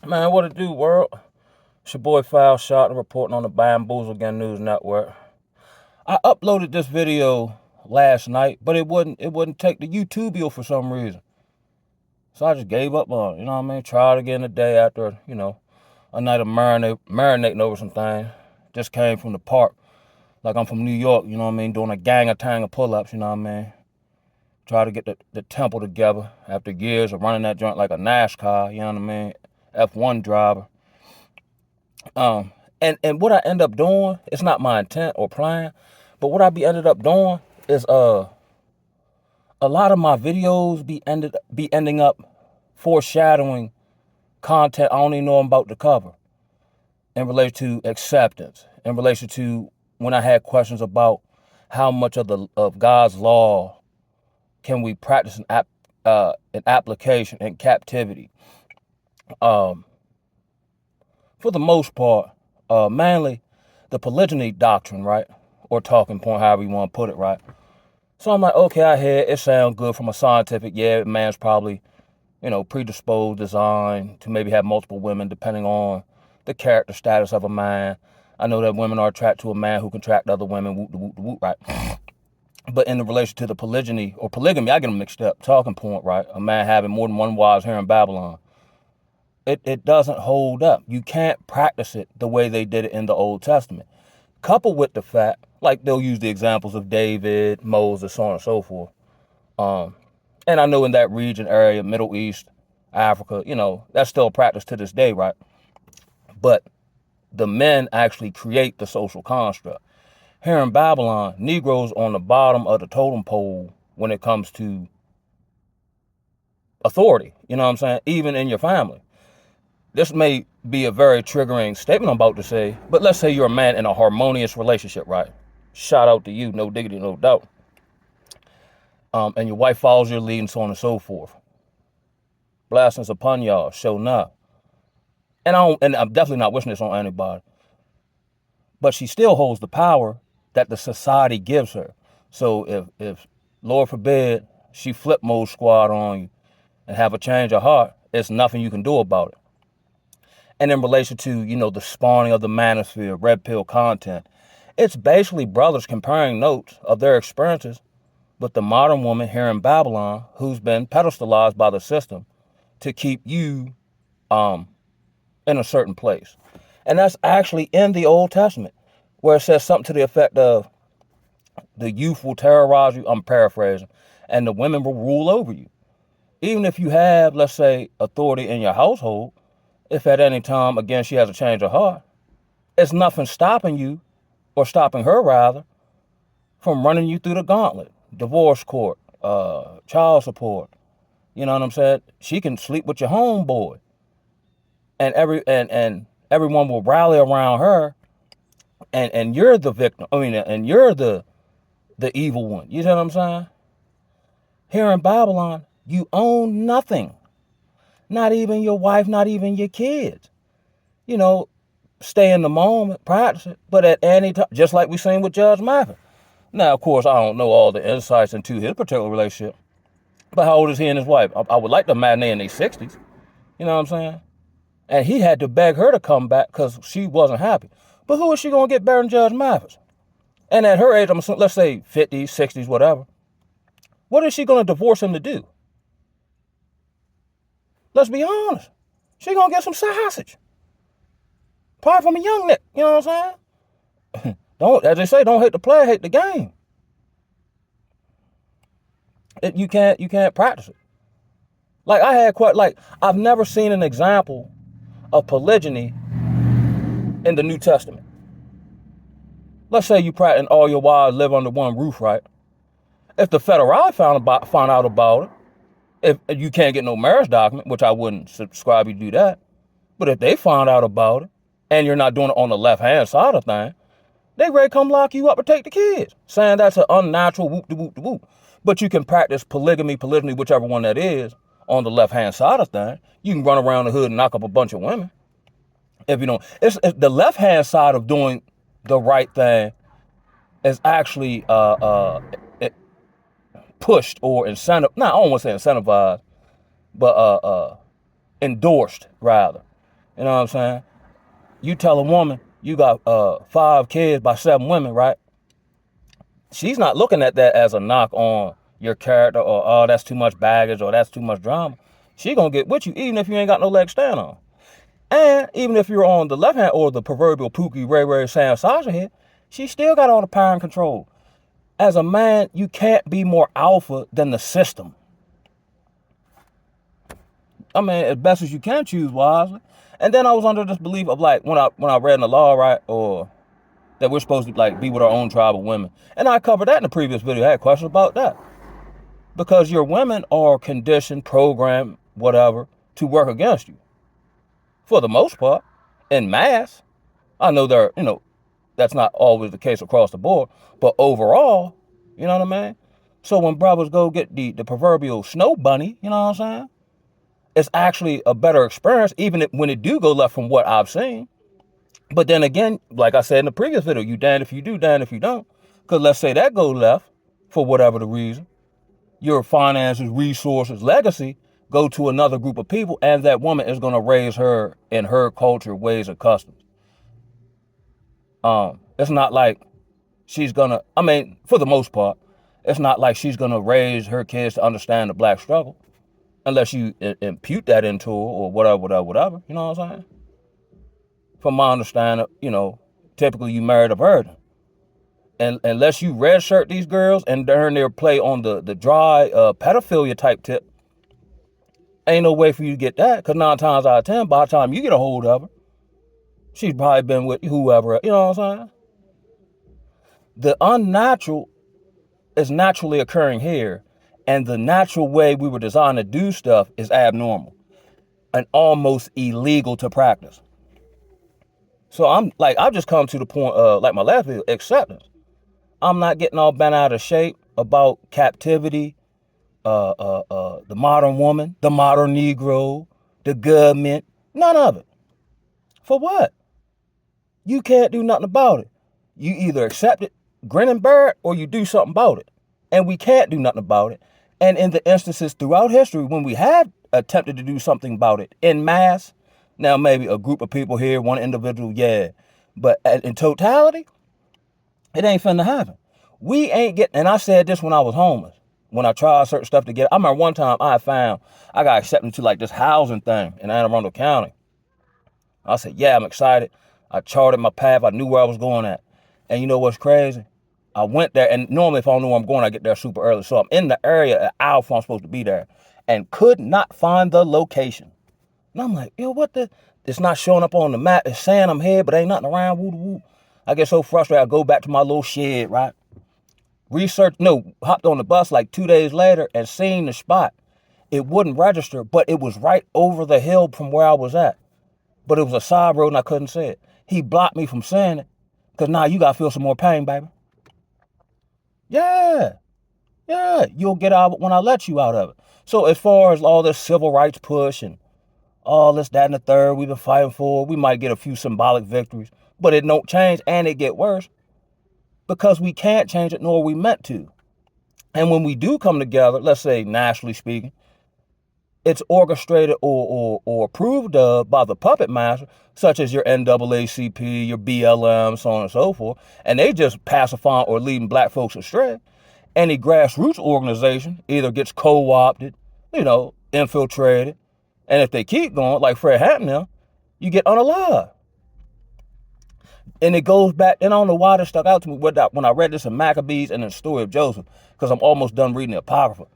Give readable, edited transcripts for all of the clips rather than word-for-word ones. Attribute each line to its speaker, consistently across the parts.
Speaker 1: Man, what it do, world? It's your boy Foul Shot reporting on the Bamboozle Gang News Network. I uploaded this video last night, but it wouldn't take the YouTube for some reason. So I just gave up on it, you know what I mean? Tried again today after, a night of marinating over some things. Just came from the park. Like I'm from New York, you know what I mean? Doing a gang of tang of pull-ups, you know what I mean? Try to get the temple together after years of running that joint like a NASCAR, you know what I mean? F1 driver. Um, and what I end up doing, it's not my intent or plan, but what I ended up doing is a lot of my videos be ending up foreshadowing content I don't even know I'm about to cover in relation to acceptance, in relation to when I had questions about how much of God's law can we practice in application in captivity. Um, for the most part, mainly the polygyny doctrine, right? Or talking point, however you want to put it, right? So I'm like, okay, I hear it sounds good from a scientific, yeah, man's probably, predisposed, designed to maybe have multiple women depending on the character status of a man. I know that women are attracted to a man who can attract other women, whoop, whoop, whoop, right? But in the relation to the polygyny or polygamy, I get them mixed up. Talking point, right? A man having more than one wife here in Babylon. It doesn't hold up. You can't practice it the way they did it in the Old Testament. Coupled with the fact, like they'll use the examples of David, Moses, so on and so forth. And I know in that region area, Middle East, Africa, that's still practiced to this day, right? But the men actually create the social construct. Here in Babylon, Negroes on the bottom of the totem pole when it comes to authority, you know what I'm saying? Even in your family. This may be a very triggering statement I'm about to say, but let's say you're a man in a harmonious relationship, right? Shout out to you, no diggity, no doubt. And your wife follows your lead and so on and so forth. Blessings upon y'all, show now. And I'm definitely not wishing this on anybody. But she still holds the power that the society gives her. So if Lord forbid, she flip mode squad on you and have a change of heart, there's nothing you can do about it. And in relation to, the spawning of the manosphere, red pill content, it's basically brothers comparing notes of their experiences with the modern woman here in Babylon who's been pedestalized by the system to keep you in a certain place. And that's actually in the Old Testament, where it says something to the effect of the youth will terrorize you, I'm paraphrasing, and the women will rule over you. Even if you have, let's say, authority in your household, if at any time, again, she has a change of heart, it's nothing stopping you, or stopping her rather, from running you through the gauntlet. Divorce court, child support. You know what I'm saying? She can sleep with your homeboy. And everyone will rally around her, and you're the victim. And you're the evil one. You know what I'm saying? Here in Babylon, you own nothing. Not even your wife, not even your kids. You know, stay in the moment, practice it. But at any time, just like we seen with Judge Mathis. Now, of course, I don't know all the insights into his particular relationship. But how old is he and his wife? I would like to imagine they in their 60s. You know what I'm saying? And he had to beg her to come back because she wasn't happy. But who is she going to get better than Judge Mathis? And at her age, let's say 50s, 60s, whatever. What is she going to divorce him to do? Let's be honest. She going to get some sausage. Probably from a young neck. You know what I'm saying? As they say, don't hate the player, hate the game. You can't practice it. Like I've never seen an example of polygyny in the New Testament. Let's say you practice and all your wives live under one roof, right? If the federale found out about it, if you can't get no marriage document, which I wouldn't subscribe you to do that, but if they found out about it and you're not doing it on the left-hand side of things, they ready to come lock you up or take the kids, saying that's an unnatural whoop-de-whoop-de-whoop. But you can practice polygamy, polygyny, whichever one that is, on the left-hand side of things. You can run around the hood and knock up a bunch of women. If you don't, it's the left-hand side of doing the right thing is actually pushed or I don't want to say incentivized, but endorsed rather. You know what I'm saying? You tell a woman you got 5 kids by 7 women, right? She's not looking at that as a knock on your character or, oh, that's too much baggage or that's too much drama. She gonna get with you even if you ain't got no leg to stand on. And even if you're on the left hand or the proverbial Pookie Ray Ray Sam Sasha here, she still got all the power and control. As a man, you can't be more alpha than the system. I mean, as best as you can, choose wisely. And then I was under this belief of like when I read in the law, right, or that we're supposed to like be with our own tribe of women. And I covered that in the previous video. I had questions about that. Because your women are conditioned, programmed, whatever, to work against you. For the most part, in mass. I know that's not always the case across the board, but overall, you know what I mean? So when brothers go get the proverbial snow bunny, you know what I'm saying? It's actually a better experience, even when it do go left from what I've seen. But then again, like I said in the previous video, you damned if you do, damned if you don't. Because let's say that go left for whatever the reason. Your finances, resources, legacy go to another group of people, and that woman is going to raise her in her culture, ways, and customs. It's not like she's gonna, I mean, for the most part, it's not like she's gonna raise her kids to understand the black struggle, unless you impute that into her or whatever, you know what I'm saying? From my understanding, typically you married a virgin. And unless you red shirt these girls and turn their play on the dry pedophilia type tip, ain't no way for you to get that. Because 9 times out of 10, by the time you get a hold of her, she's probably been with whoever, you know what I'm saying? The unnatural is naturally occurring here, and the natural way we were designed to do stuff is abnormal and almost illegal to practice. So I've just come to the point, like my last video, acceptance. I'm not getting all bent out of shape about captivity, the modern woman, the modern Negro, the government, none of it. For what? You can't do nothing about it. You either accept it, grin and bear it, or you do something about it. And we can't do nothing about it. And in the instances throughout history when we have attempted to do something about it in mass, now maybe a group of people here, one individual, yeah. But in totality, it ain't finna happen. We ain't getting, and I said this when I was homeless, when I tried certain stuff to get, I remember one time I got accepted to like this housing thing in Anne Arundel County. I said, yeah, I'm excited. I charted my path. I knew where I was going at. And you know what's crazy? I went there, and normally if I don't know where I'm going, I get there super early. So I'm in the area at hour before I'm supposed to be there, and could not find the location. And I'm like, what the? It's not showing up on the map. It's saying I'm here, but ain't nothing around. Woo woo. I get so frustrated. I go back to my little shed, right? Hopped on the bus like 2 days later and seen the spot. It wouldn't register, but it was right over the hill from where I was at. But it was a side road and I couldn't see it. He blocked me from seeing it. Because now you got to feel some more pain, baby. Yeah. You'll get out when I let you out of it. So as far as all this civil rights push and all this, that, and the third we've been fighting for, we might get a few symbolic victories. But it don't change, and it get worse. Because we can't change it, nor are we meant to. And when we do come together, let's say nationally speaking, it's orchestrated or approved of by the puppet master, such as your NAACP, your BLM, so on and so forth, and they just pacifying or leading black folks astray. Any grassroots organization either gets co-opted, infiltrated, and if they keep going, like Fred Hampton, you get unalive. And it goes back, and I don't know why this stuck out to me when I read this in Maccabees and the story of Joseph, because I'm almost done reading the Apocrypha.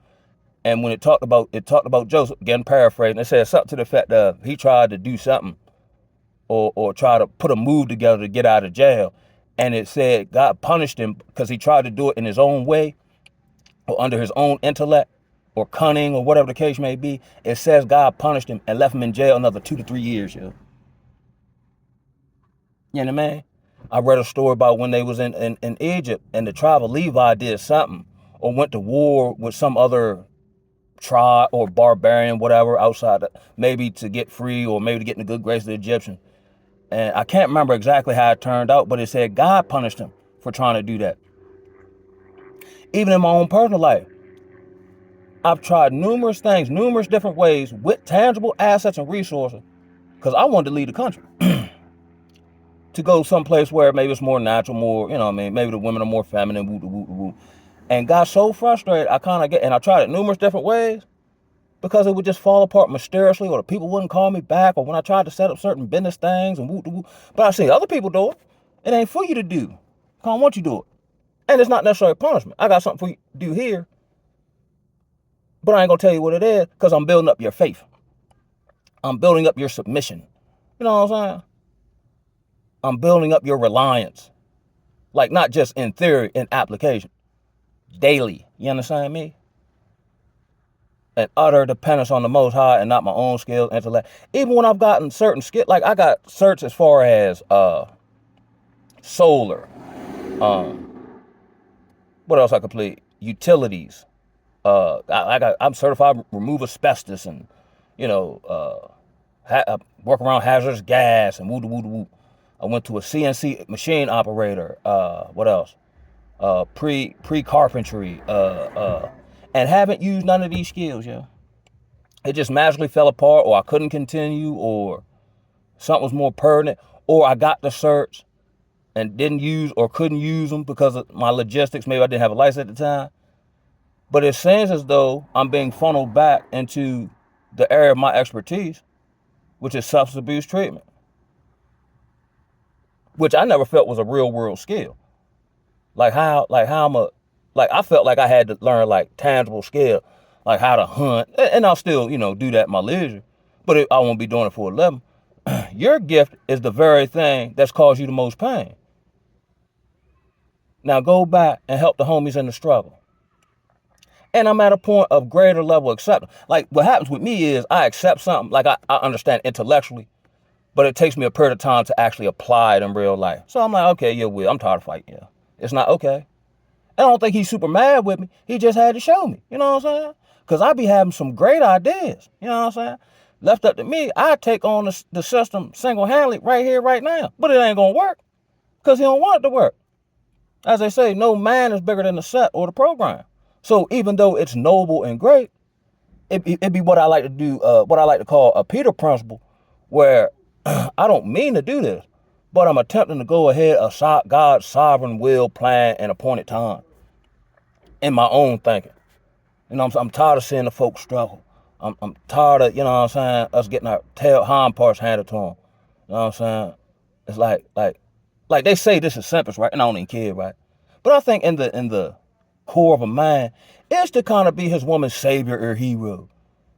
Speaker 1: And when it talked about Joseph, again paraphrasing, it said something to the effect that he tried to do something or try to put a move together to get out of jail. And it said God punished him because he tried to do it in his own way or under his own intellect or cunning or whatever the case may be. It says God punished him and left him in jail another 2 to 3 years. You know what I mean? I read a story about when they was in Egypt and the tribe of Levi did something or went to war with some other tribe or barbarian, whatever, outside, maybe to get free or maybe to get in the good grace of the Egyptian. And I can't remember exactly how it turned out, but it said God punished him for trying to do that. Even in my own personal life, I've tried numerous things, numerous different ways with tangible assets and resources because I wanted to leave the country to go someplace where maybe it's more natural, more, you know what I mean, maybe the women are more feminine, woo, woo, woo, and got so frustrated. I kind of and I tried it numerous different ways because it would just fall apart mysteriously, or the people wouldn't call me back, or when I tried to set up certain business things and woo, woo. But I see other people do it. It ain't for you to do. I don't want you to do it. And it's not necessarily punishment. I got something for you to do here, but I ain't gonna tell you what it is because I'm building up your faith. I'm building up your submission. You know what I'm saying? I'm building up your reliance. Like, not just in theory, in application. Daily. You understand me? An utter dependence on the Most High and not my own skills, intellect. Even when I've gotten certain skills, like I got certs as far as solar. What else I complete? Utilities. I'm certified remove asbestos and, you know, work around hazardous gas and woo woo woo. I went to a CNC machine operator. What else? Pre carpentry. And haven't used none of these skills, yo. It just magically fell apart, or I couldn't continue, or something was more pertinent, or I got the certs and didn't use or couldn't use them because of my logistics. Maybe I didn't have a license at the time. But it seems as though I'm being funneled back into the area of my expertise, which is substance abuse treatment, which I never felt was a real world skill. Like I felt like I had to learn like tangible skill, like how to hunt, and I'll still, you know, do that in my leisure, but I won't be doing it for a living. Your gift is the very thing that's caused you the most pain. Now go back and help the homies in the struggle. And I'm at a point of greater level acceptance. Like what happens with me is I accept something, like I understand intellectually, but it takes me a period of time to actually apply it in real life. So I'm like, okay, yeah, Will, I'm tired of fighting. Yeah, it's not okay. I don't think he's super mad with me. He just had to show me. You know what I'm saying? Because I be having some great ideas. You know what I'm saying? Left up to me, I take on the system single-handedly right here, right now. But it ain't going to work because he don't want it to work. As they say, no man is bigger than the set or the program. So even though it's noble and great, it be what I like to do, what I like to call a Peter principle, where I don't mean to do this, but I'm attempting to go ahead of God's sovereign will, plan, and appointed time in my own thinking. You know, I'm tired of seeing the folks struggle. I'm tired of, you know what I'm saying, us getting our hind parts handed to them. You know what I'm saying? It's like they say this is simple, right? And I don't even care, right? But I think in the core of a man is to kind of be his woman's savior or hero.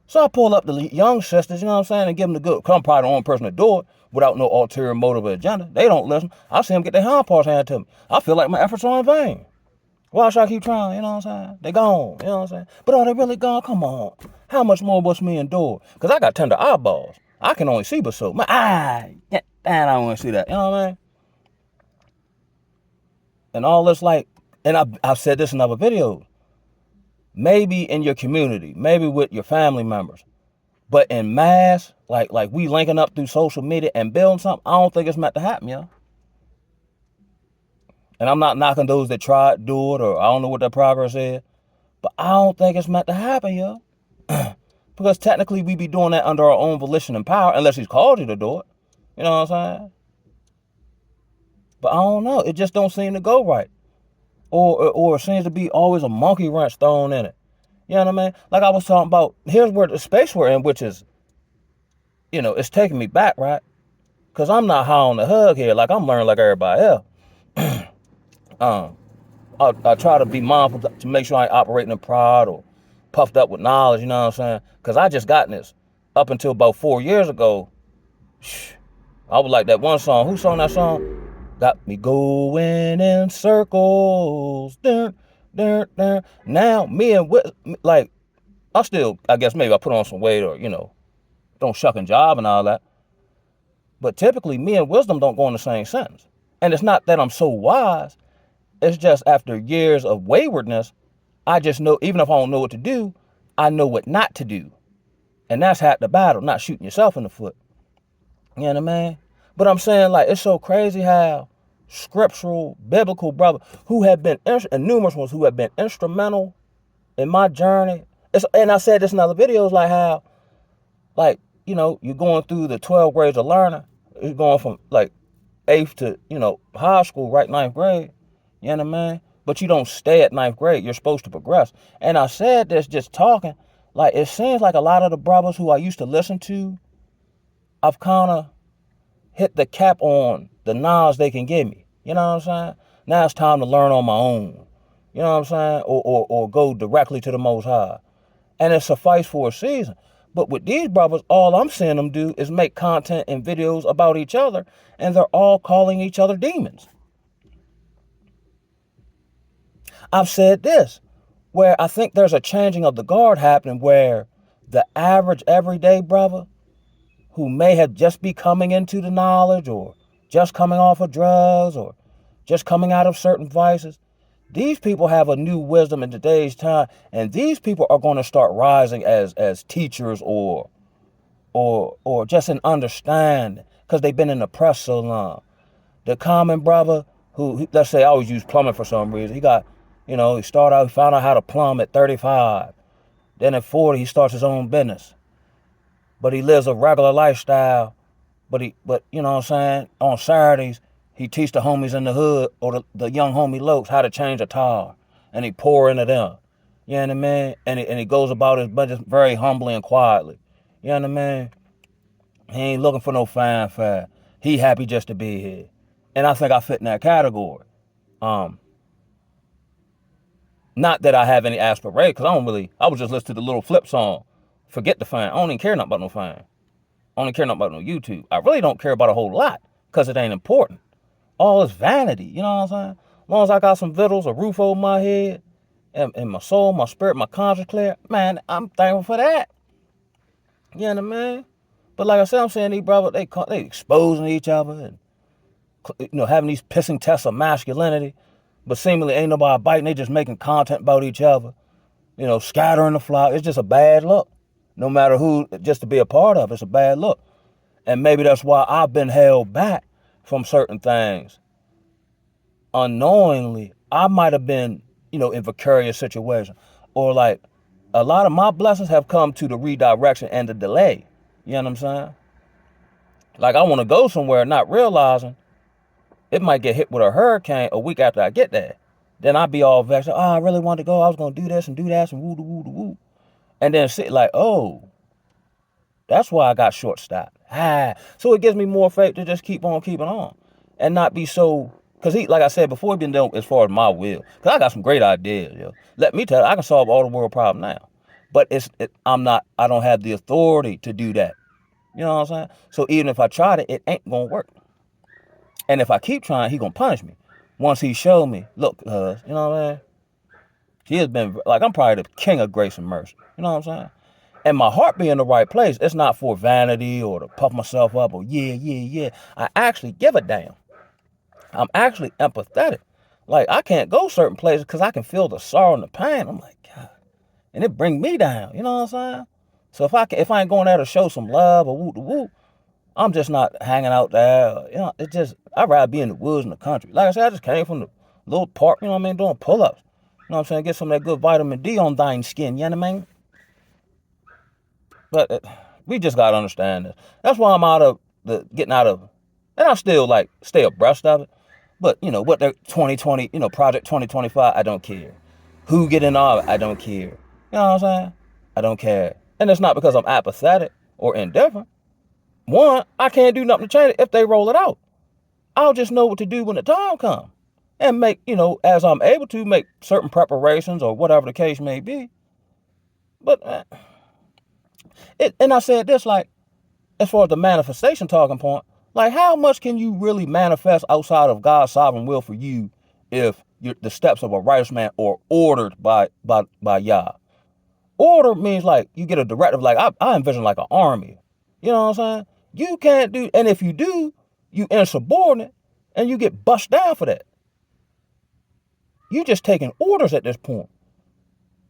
Speaker 1: So I pull up the young sisters, you know what I'm saying, and give them the good. Cause I'm probably the only person to do it without no ulterior motive or agenda. They don't listen. I see them get their hind parts handed to me. I feel like my efforts are in vain. Why should I keep trying? You know what I'm saying? They gone. You know what I'm saying? But are they really gone? Come on. How much more must me endure? Because I got tender eyeballs. I can only see but so. My eye. Man, I don't want to see that. You know what I mean? And all this like, and I've said this in other videos. Maybe in your community, maybe with your family members, but in mass, like we linking up through social media and building something, I don't think it's meant to happen, yo. And I'm not knocking those that try to do it, or I don't know what their progress is, but I don't think it's meant to happen, yo. Because technically we be doing that under our own volition and power, unless he's called you to do it. You know what I'm saying? But I don't know. It just don't seem to go right. Or it seems to be always a monkey wrench thrown in it. You know what I mean? Like I was talking about, here's where the space we're in, which is, you know, it's taking me back, right? Because I'm not high on the hug here. Like I'm learning like everybody else. I try to be mindful to make sure I ain't operating in pride or puffed up with knowledge, you know what I'm saying? Because I just gotten this. Up until about 4 years ago, I was like that one song. Who sang that song? Got me going in circles. Dun, dun, dun. Now, me and, like, I guess maybe I put on some weight or, you know, don't shuck and jive and all that. But typically, me and wisdom don't go in the same sentence. And it's not that I'm so wise. It's just after years of waywardness, I just know, even if I don't know what to do, I know what not to do. And that's half the battle, not shooting yourself in the foot. You know what I mean? But I'm saying, like, it's so crazy how scriptural, biblical brother who have been, and numerous ones who have been instrumental in my journey. And I said this in other videos, like how, like, you're going through the 12 grades of learning. You're going from like 8th to, high school, right, 9th grade. You know what I mean? But you don't stay at 9th grade. You're supposed to progress. And I said this just talking. Like, it seems like a lot of the brothers who I used to listen to, I've kind of hit the cap on the knowledge they can give me. You know what I'm saying? Now it's time to learn on my own. You know what I'm saying? Or go directly to the Most High. And it suffice for a season. But with these brothers, all I'm seeing them do is make content and videos about each other, and they're all calling each other demons. I've said this, where I think there's a changing of the guard happening, where the average everyday brother who may have just be coming into the knowledge, or just coming off of drugs, or just coming out of certain vices, these people have a new wisdom in today's time, and these people are going to start rising as teachers or just an understanding, because they've been in the press so long. The common brother who, let's say, I always use plumbing for some reason. He got, he started out, he found out how to plumb at 35. Then at 40, he starts his own business. But he lives a regular lifestyle. But you know what I'm saying? On Saturdays, he teach the homies in the hood, or the young homie lokes, how to change a tire. And he pour into them. You know what I mean? And he goes about his business very humbly and quietly. You know what I mean? He ain't looking for no fanfare. He happy just to be here. And I think I fit in that category. Not that I have any aspiration, because I was just listening to the Little Flip song. Forget the fame. I don't even care nothing about no fame. I don't even care nothing about no YouTube. I really don't care about a whole lot, because it ain't important. All is vanity, you know what I'm saying? As long as I got some vittles, a roof over my head, and my soul, my spirit, my conscience clear, man, I'm thankful for that. You know what I mean? But like I said, I'm saying these brothers, they exposing each other, and having these pissing tests of masculinity, but seemingly ain't nobody biting. They just making content about each other, scattering the flock. It's just a bad look. No matter who, just to be a part of, it's a bad look. And maybe that's why I've been held back from certain things. Unknowingly, I might have been, in precarious situations. Or like, a lot of my blessings have come to the redirection and the delay. You know what I'm saying? Like, I want to go somewhere not realizing it might get hit with a hurricane a week after I get there. Then I'd be all vexed. Oh, I really wanted to go. I was going to do this and do that and woo. And then sit like, oh, that's why I got short stopped. So it gives me more faith to just keep on keeping on. And not be so, because like I said before, he been doing as far as my will. Because I got some great ideas, yo. Let me tell you, I can solve all the world problems now. But I don't have the authority to do that. You know what I'm saying? So even if I tried it, it ain't going to work. And if I keep trying, he going to punish me. Once he showed me, look, you know what I mean? He has been, like, I'm probably the king of grace and mercy. You know what I'm saying? And my heart be in the right place. It's not for vanity or to puff myself up or yeah. I actually give a damn. I'm actually empathetic. Like, I can't go certain places because I can feel the sorrow and the pain. I'm like, God. And it bring me down. You know what I'm saying? So if I ain't going there to show some love or woo, I'm just not hanging out there. I'd rather be in the woods in the country. Like I said, I just came from the little park, doing pull-ups. You know what I'm saying? Get some of that good vitamin D on thine skin, you know what I mean? But we just got to understand this. That's why I'm getting out of, and I still like stay abreast of it. But, what the 2020, Project 2025, I don't care. Who get in all, I don't care. You know what I'm saying? I don't care. And it's not because I'm apathetic or indifferent. One, I can't do nothing to change it if they roll it out. I'll just know what to do when the time comes. And make, as I'm able to, make certain preparations or whatever the case may be. But, and I said this, like, as far as the manifestation talking point, like, how much can you really manifest outside of God's sovereign will for you if the steps of a righteous man are ordered by Yah? Order means, like, you get a directive, like, I envision like an army. You know what I'm saying? You can't do, and if you do, you insubordinate, and you get bust down for that. You just taking orders at this point.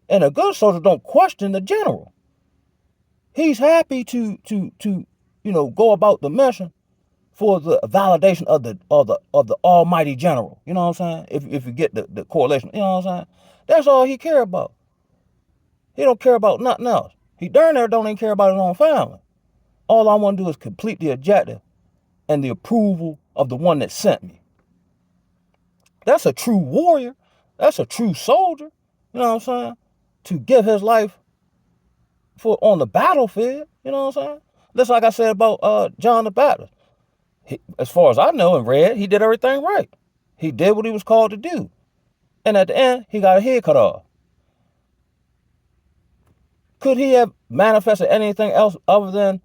Speaker 1: And a good soldier don't question the general. He's happy to go about the mission for the validation of the almighty general. You know what I'm saying? If you get the correlation, you know what I'm saying? That's all he care about. He don't care about nothing else. He darn near don't even care about his own family. All I want to do is complete the objective and the approval of the one that sent me. That's a true warrior. That's a true soldier. You know what I'm saying? To give his life for on the battlefield. You know what I'm saying? Just like I said about John the Baptist. As far as I know and read, he did everything right. He did what he was called to do. And at the end, he got a head cut off. Could he have manifested anything else other than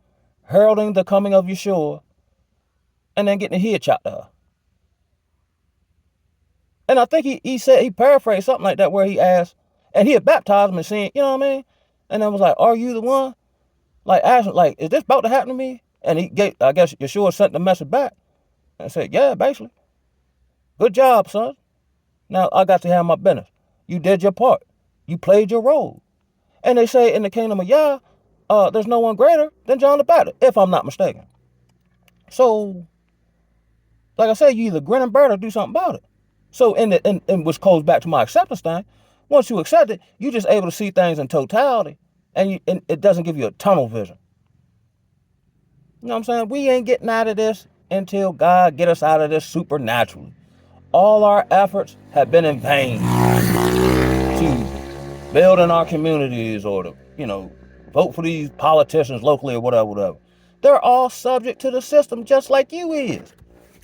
Speaker 1: heralding the coming of Yeshua and then getting the head chopped off? And I think he said, he paraphrased something like that where he asked, and he had baptized him and saying, you know what I mean? And then was like, are you the one? Like, asking, like, is this about to happen to me? And he gave, I guess Yeshua sent the message back and said, yeah, basically. Good job, son. Now I got to have my business. You did your part. You played your role. And they say in the kingdom of Yah, there's no one greater than John the Baptist, if I'm not mistaken. So, like I said, you either grin and bear it or do something about it. So, in which goes back to my acceptance thing. Once you accept it, you're just able to see things in totality, and it doesn't give you a tunnel vision. You know what I'm saying? We ain't getting out of this until God get us out of this supernaturally. All our efforts have been in vain to build in our communities or to, vote for these politicians locally or whatever. They're all subject to the system just like you is.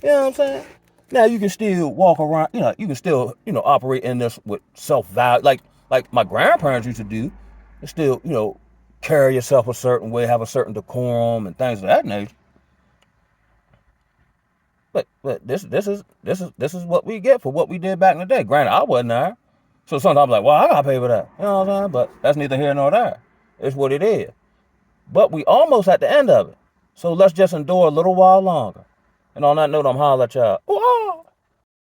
Speaker 1: You know what I'm saying? Now you can still walk around, you can still, operate in this with self-value, like my grandparents used to do. And still, carry yourself a certain way, have a certain decorum and things of that nature. But this is what we get for what we did back in the day. Granted, I wasn't there. So sometimes I'm like, well, I gotta pay for that. You know what I'm saying? But that's neither here nor there. It's what it is. But we almost at the end of it. So let's just endure a little while longer. And on that note, I'm hollering at y'all. Ooh,